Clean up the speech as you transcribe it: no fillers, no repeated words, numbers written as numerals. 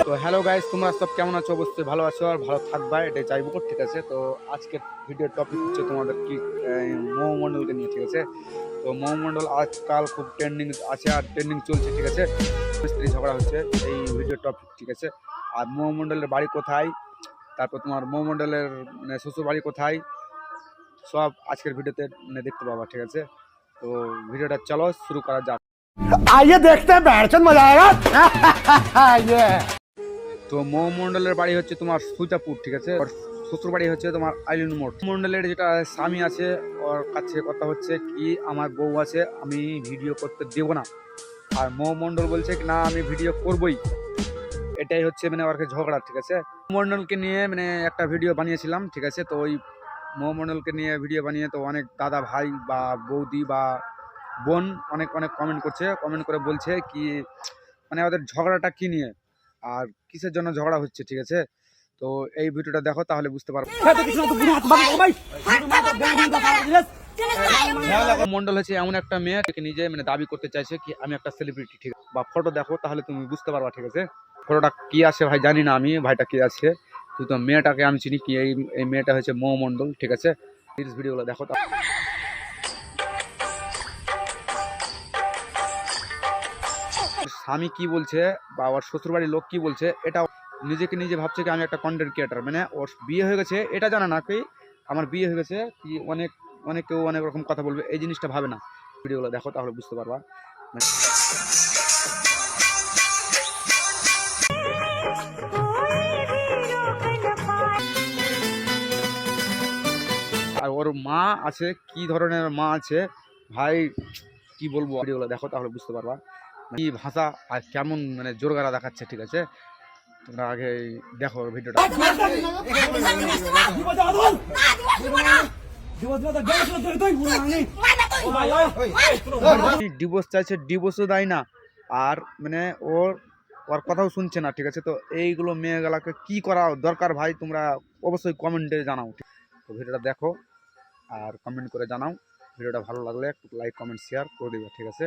তো hello guys, তোমরা সব কেমন আছো? অবশ্যই ভালো আছো আর ভালো থাকবা, এটাই চাইবো। ঠিক আছে, তো আজকের ভিডিওর টপিক হচ্ছে তোমাদের কি মৌমণ্ডলকে নিয়ে। ঠিক আছে, তো মৌমণ্ডল আজকাল খুব ট্রেন্ডিং আছে আর ট্রেন্ডিং চলছে। ঠিক আছে, স্ত্রী ঝগড়া হচ্ছে এই ভিডিওর টপিক। ঠিক আছে, আর মৌমণ্ডলের বাড়ি কোথায়, তারপর তোমার মৌমণ্ডলের মানে শ্বশুর বাড়ি কোথায়, সব আজকের ভিডিওতে মানে দেখতে পাবা। ঠিক আছে, তো ভিডিওটা চলো শুরু করা যাক। आइए देखते हैं बैठचंद मजा आएगा ये তো মৌমণ্ডলের বাড়ি হচ্ছে তোমার সুইটাপুর। ঠিক আছে, ওর শ্বশুর বাড়ি হচ্ছে তোমার আইলিন মোড়। মণ্ডলের যেটা স্বামী আছে, ওর কাছে কথা হচ্ছে কি আমার বউ আছে, আমি ভিডিও করতে দেবো না। আর মৌমণ্ডল বলছে কি না আমি ভিডিও করবই। এটাই হচ্ছে মানে ওর ঝগড়া। ঠিক আছে, মৌমণ্ডলকে নিয়ে মানে একটা ভিডিও বানিয়েছিলাম। ঠিক আছে, তো ওই মৌমণ্ডলকে নিয়ে ভিডিও বানিয়ে তো অনেক দাদা ভাই বা বৌদি বা বোন অনেক অনেক কমেন্ট করছে, কমেন্ট করে বলছে কি মানে ওদের ঝগড়াটা কি নিয়ে আর কিসের জন্য ঝগড়া হচ্ছে। ঠিক আছে, তো এই ভিডিওটা দেখো তাহলে বুঝতে পারবো। মন্ডল হচ্ছে এমন একটা মেয়ে নিজে মানে দাবি করতে চাইছে কি আমি একটা সেলিব্রিটি। ঠিক আছে, বা ফটো দেখো তাহলে তুমি বুঝতে পারবা। ঠিক আছে, ফটোটা কি আছে ভাই জানি না আমি, ভাইটা কি আছে, তুই তো মেয়েটাকে আমি চিনি কি এই মেয়েটা হচ্ছে মৌমণ্ডল। ঠিক আছে, রিলস ভিডিওগুলো দেখো। স্বামী কি বলছে বা ওর শ্বশুরবাড়ির লোক কি বলছে, এটা নিজেকে নিজে ভাবছে কি আমি একটা কন্টেন্ট ক্রিয়েটার, মানে ওর বিয়ে হয়ে গেছে এটা জানা না কি আমার বিয়ে হয়ে গেছে কি অনেক কেউ অনেক রকম কথা বলবে, এই জিনিসটা ভাবে না। ভিডিওগুলো দেখো তাহলে বুঝতে পারবা। আর ওর মা আছে, কি ধরনের মা আছে ভাই কি বলবো, ভিডিওগুলো দেখো তাহলে বুঝতে পারবা কি ভাষা আর কেমন মানে জোরগারা দেখাচ্ছে। ঠিক আছে, তোমরা আগে দেখো ভিডিওটা। ডিভোর্স চাইছে, ডিভোর্সও দেয় না, আর মানে ওর কথাও শুনছে না। ঠিক আছে, তো এইগুলো মেয়েগুলাকে কি করা দরকার ভাই তোমরা অবশ্যই কমেন্টে জানাও। তো ভিডিওটা দেখো আর কমেন্ট করে জানাও। ভিডিওটা ভালো লাগলে একটু লাইক কমেন্ট শেয়ার করে দিবে। ঠিক আছে।